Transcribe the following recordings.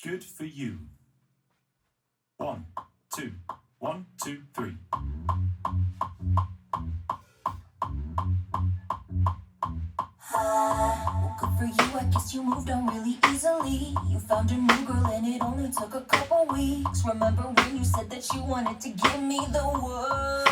Good for you. 1, 2, 1, 2, 3. Well, good for you, I guess you moved on really easily. You found a new girl and it only took a couple weeks. Remember when you said that you wanted to give me the world?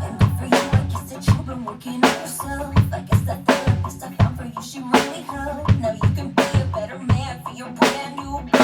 And good for you, I guess that you've been working on yourself. I guess that therapist I found for you, she really helped. Now you can be a better man for your brand new girl.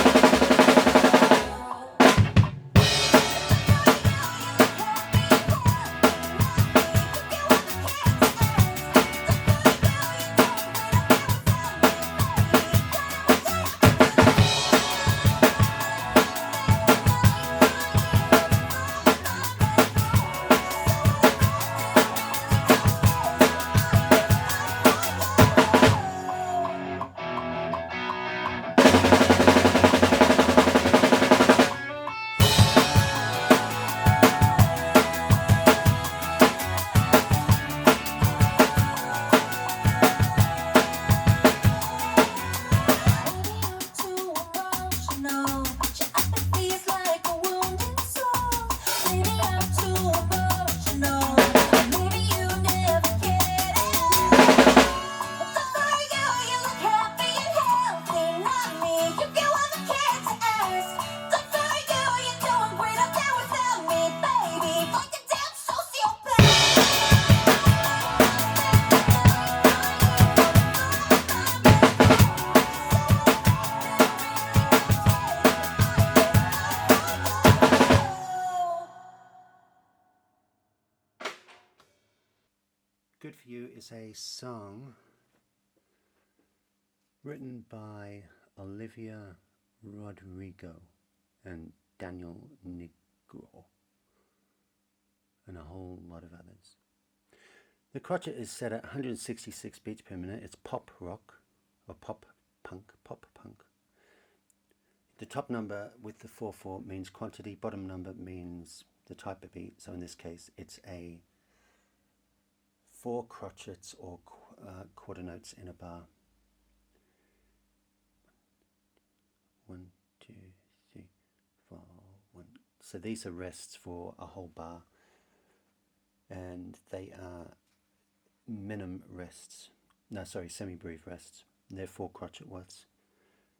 Good for You is a song written by Olivia Rodrigo and Daniel Negro and a whole lot of others. The crotchet is set at 166 beats per minute. It's pop rock or pop punk. The top number with the 4/4 means quantity, bottom number means the type of beat. So in this case, it's a 4 crotchets or quarter notes in a bar. 1, 2, 3, 4, 1. So these are rests for a whole bar, and they are semi-brief rests. They're 4 crotchet words.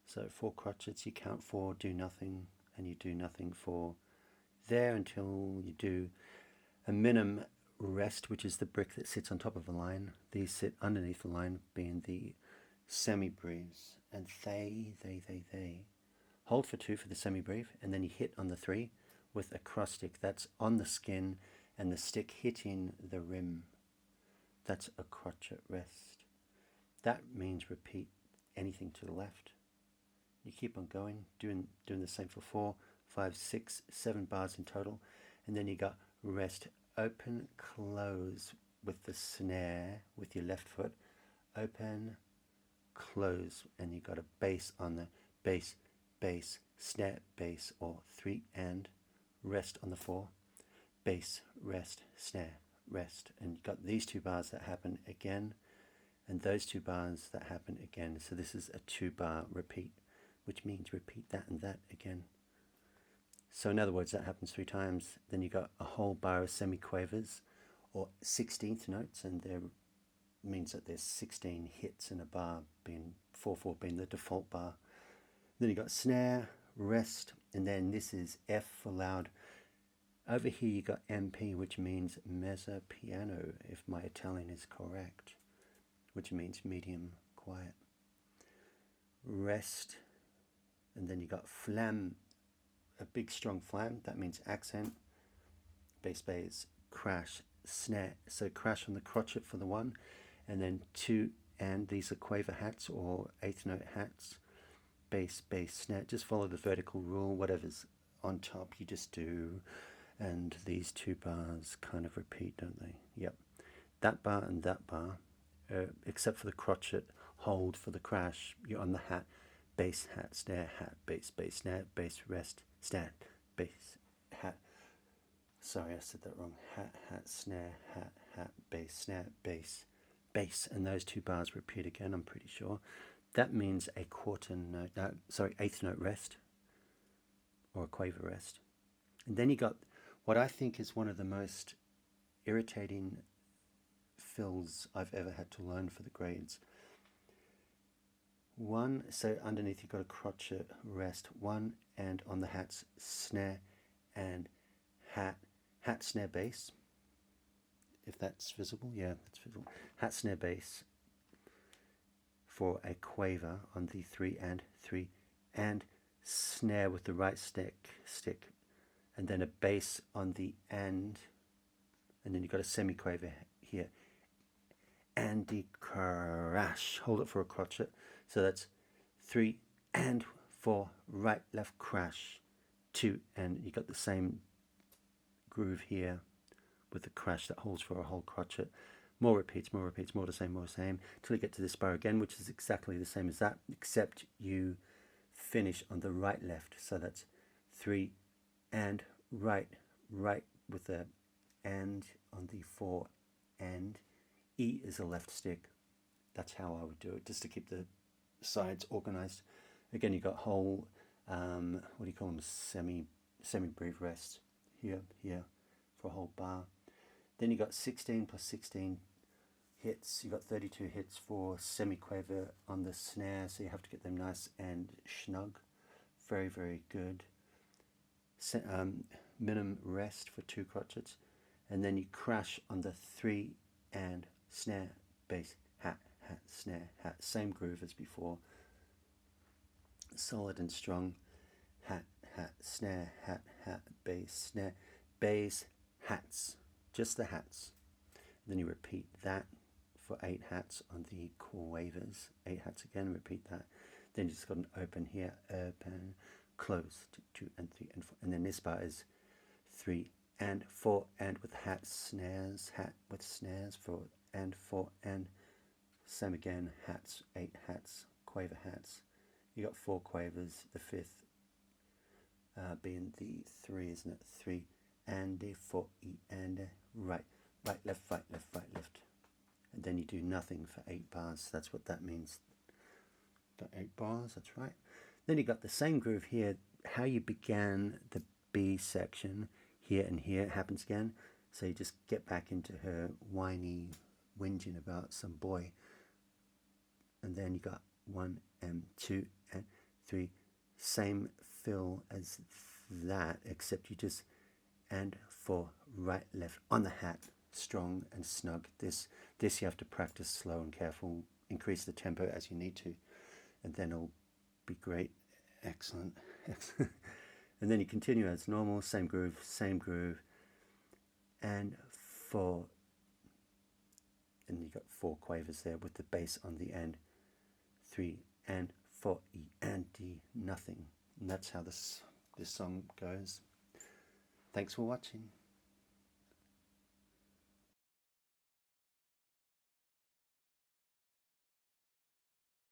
So 4 crotchets, you count 4, do nothing, and you do nothing for there until you do a minim rest, which is the brick that sits on top of a line. These sit underneath the line, being the semi-briefs, and they hold for 2 for the semi-brief, and then you hit on the 3 with a cross stick that's on the skin and the stick hitting the rim. That's a crotchet rest. That means repeat anything to the left. You keep on going, doing the same for 4, 5, 6, 7 bars in total, and then you got rest, open, close with the snare with your left foot, open, close, and you got a bass on the bass, bass, snare, bass, or 3 and rest on the 4, bass, rest, snare, rest, and you got these 2 bars that happen again, and those 2 bars that happen again. So this is a 2-bar repeat, which means repeat that and that again. So in other words, that happens 3 times. Then you got a whole bar of semiquavers or 16th notes, and there means that there's 16 hits in a bar, being 4/4 being the default bar. Then you got snare, rest, and then this is F for loud. Over here you got MP, which means mezzo piano, if my Italian is correct, which means medium quiet. Rest, and then you got flam, a big strong flam, that means accent, bass, bass, crash, snare. So crash on the crotchet for the 1, and then 2, and these are quaver hats or 8th note hats, bass, bass, snare. Just follow the vertical rule, whatever's on top you just do, and these 2 bars kind of repeat, don't they? Yep, that bar and that bar, except for the crotchet hold for the crash, you're on the hat, bass, hat, snare, hat, bass, bass, snare, bass, rest, snare, bass, hat. Sorry, I said that wrong. Hat, hat, snare, hat, bass, snare, bass, bass. And those 2 bars repeat again, I'm pretty sure. that means a quarter note, eighth note rest, or a quaver rest. And then you got what I think is one of the most irritating fills I've ever had to learn for the grades. One, so underneath you've got a crotchet rest, one, and on the hats, snare and hat snare bass. If that's visible, yeah, that's visible. Hat snare bass for a quaver on the 3 and snare with the right stick, and then a bass on the and then you've got a semi-quaver here. And the crash, hold it for a crotchet. So that's 3 and 4, right, left, crash, 2, and you got the same groove here with the crash that holds for a whole crotchet. More repeats, more the same, till you get to this bar again, which is exactly the same as that, except you finish on the right, left. So that's 3 and right with the and on the 4 and E is a left stick. That's how I would do it, just to keep the sides organized. Again, you got whole what do you call them, semi-brief rests here for a whole bar. Then you got 16 plus 16 hits. You got 32 hits for semi-quaver on the snare, so you have to get them nice and snug. Very, very good. Minimum rest for 2 crotchets, and then you crash on the 3 and snare, bass, hat, snare, hat, same groove as before, solid and strong. Hat, snare, hat, bass, snare, bass, hats, just the hats. And then you repeat that for 8 hats on the quavers, 8 hats again, repeat that. Then you just got an open here, open, close, 2 and 3 and 4, and then this bar is 3 and 4 and with hat with snares for and 4 and same again, hats, 8 hats, quaver hats. You got 4 quavers, the 5th being the 3, isn't it? 3 and a 4 E and a right, left, right, left. And then you do nothing for 8 bars. That's what that means. Got 8 bars, that's right. Then you got the same groove here. How you began the B section here and here, it happens again. So you just get back into her whiny whinging about some boy. And then you got 1 and 2 and 3, same fill as that, except you just and 4, right, left on the hat, strong and snug. This you have to practice slow and careful, increase the tempo as you need to, and then it'll be great. Excellent. And then you continue as normal, same groove, and 4, and you got 4 quavers there with the bass on the end, 3 and 4 E and D, nothing. And that's how this song goes. Thanks for watching.